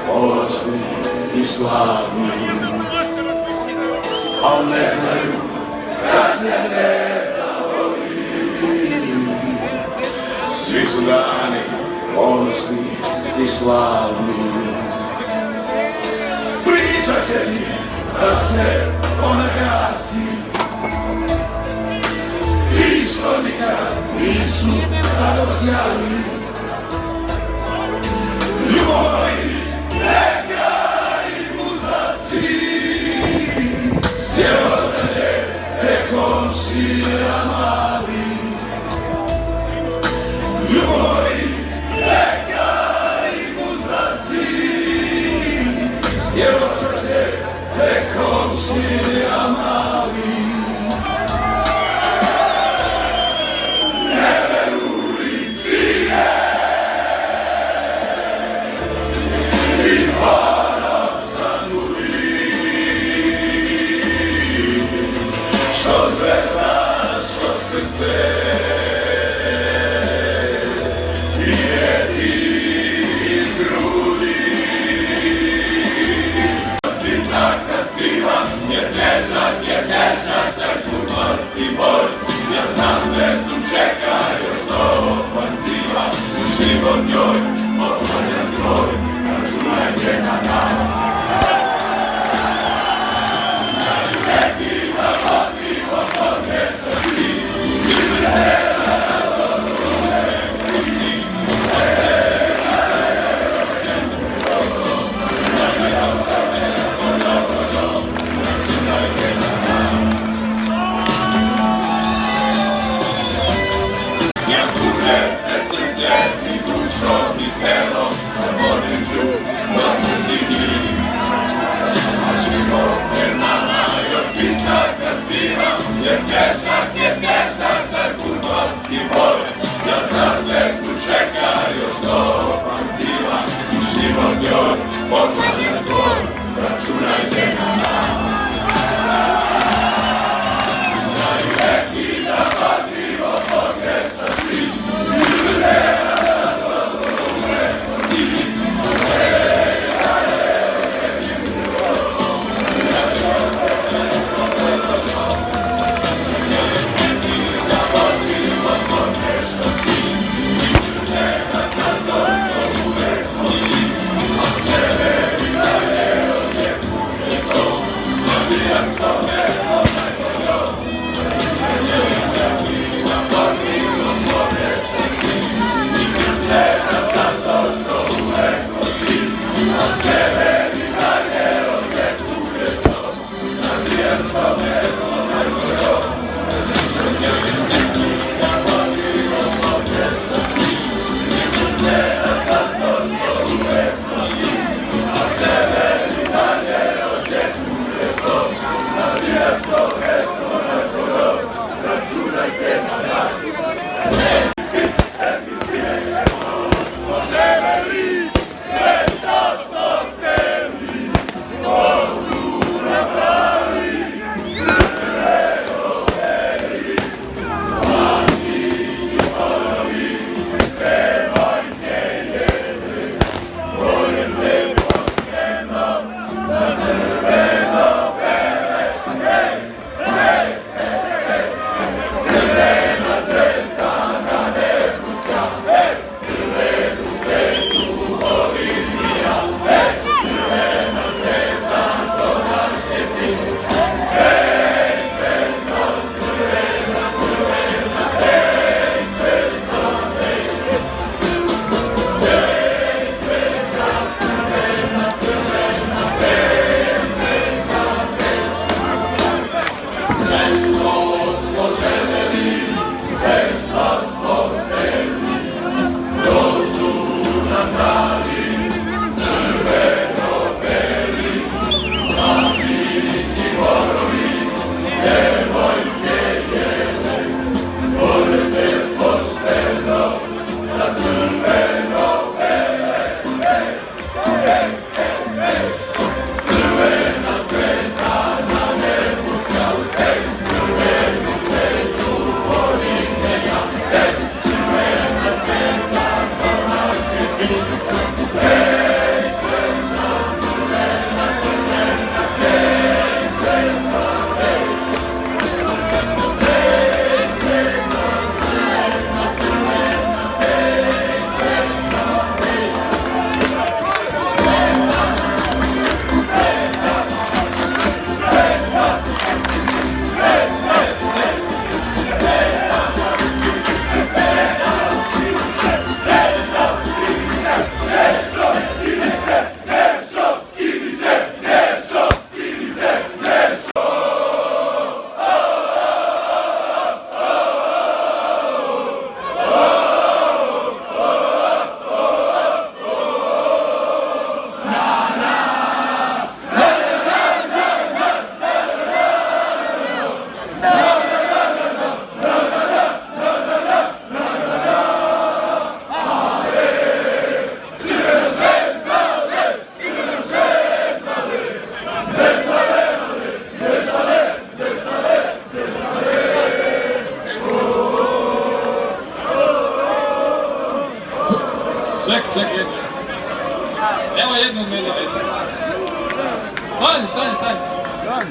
ponosni i slavni. Al ne znaju kad se zvijezda voli. Svi su dani ponosni i slavni. Pričat će mi da se ona gasi, ti što nikad nisu tako sjali. Ljubovi neka i muzaci, jer ostaće te komšija mali. Ljubovi neka i muzaci, jer ostaće te komšija mali. Što zvezda, što srce bije ti iz grudi. Ti tako skrivam jer ne znam, jer Evo jednu od mene. Stani.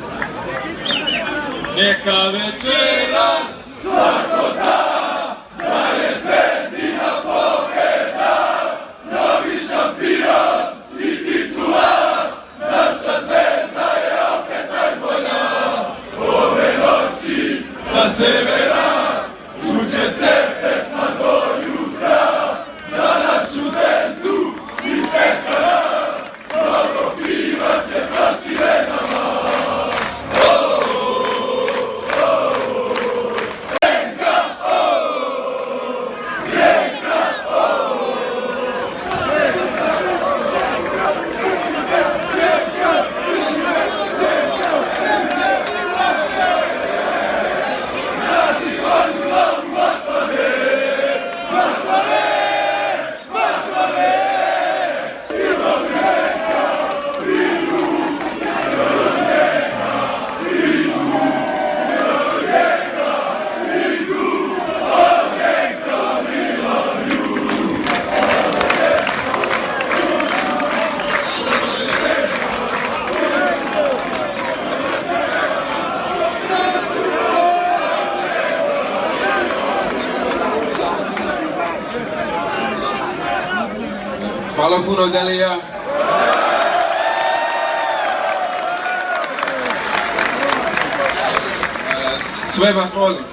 Neka večeras svako zna da je Zvezdina pobeda, novi šampion i titular, naša Zvezda je opet najbolja. Ove noći sa severa čuće se pesma do jutra, za našu Zvezdu iz pekara, mnogo piva će proći venama. Hvala puno, Delija. Sve vas molim.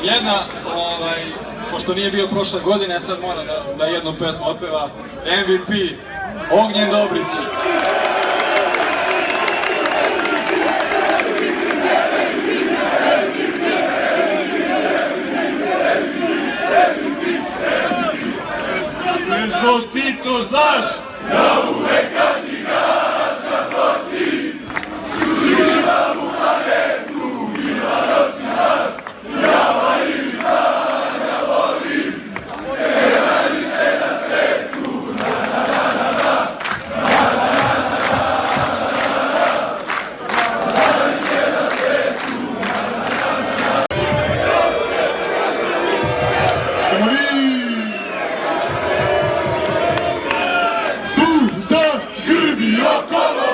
Jedna, pošto nije bio prošle godine, sad mora da jednu pesmu otpeva MVP, Ognjen Dobrić. Zvezdo, ti to znaš? Da uvek kad igraša doći, suživa u planetu bila noćna, java ili sanja volim, te najviše na svetu, najviše na svetu, Suda grbi okolo,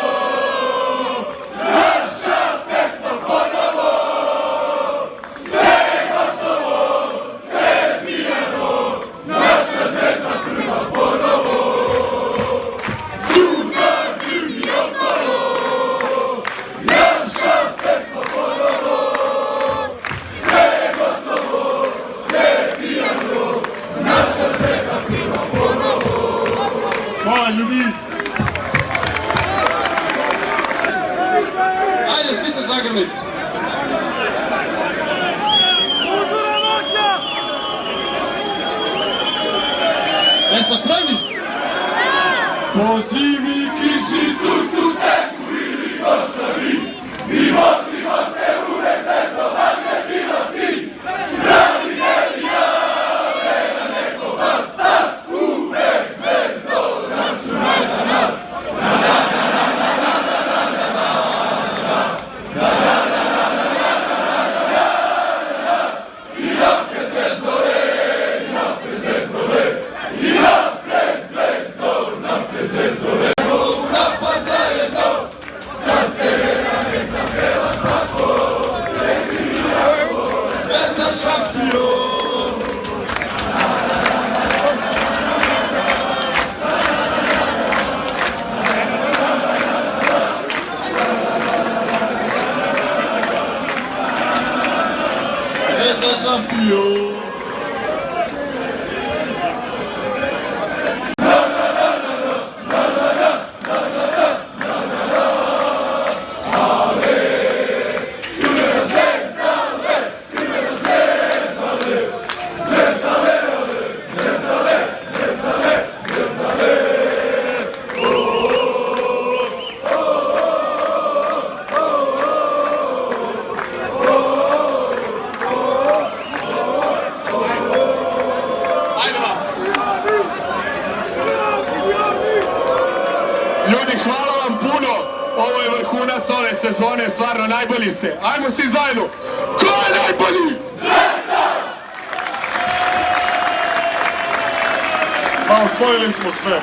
naša pesma ponovo, sve je gotovo, sve je pijano, naša zvezda prva ponovo. Suda grbi okolo, naša pesma ponovo, sve je gotovo, sve je pijano, naša zvezda prva ponovo. Hvala ljudi! Ajde, svi se zagrli. Jesmo spremni? Po zimi kiši vrhunac ove sezone, stvarno najbolji ste. Ajmo svi zajedno. Ko je najbolji? Pa osvojili smo sve.